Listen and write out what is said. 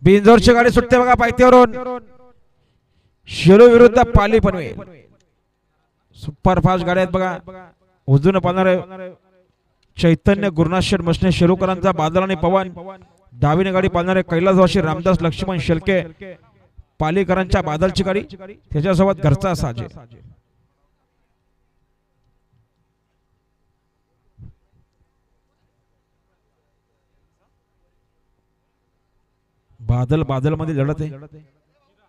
बिंजोरची गाडी सुटते बघा पायथ्यावरून. शेलू विरुद्ध पाली पनवेल. सुपर फास्ट गाड्या आहेत बघा. उजून पाहणारे चैतन्य गुरुनाथ शेठ मसने शेलूकरांचा बादल आणि पवन. डावीने गाडी पाहणारे कैलासवासी रामदास लक्ष्मण शेलके पालीकरांच्या बादलची गाडी. त्याच्यासोबत घरचा साजे. बादल मध्ये लढत आहे.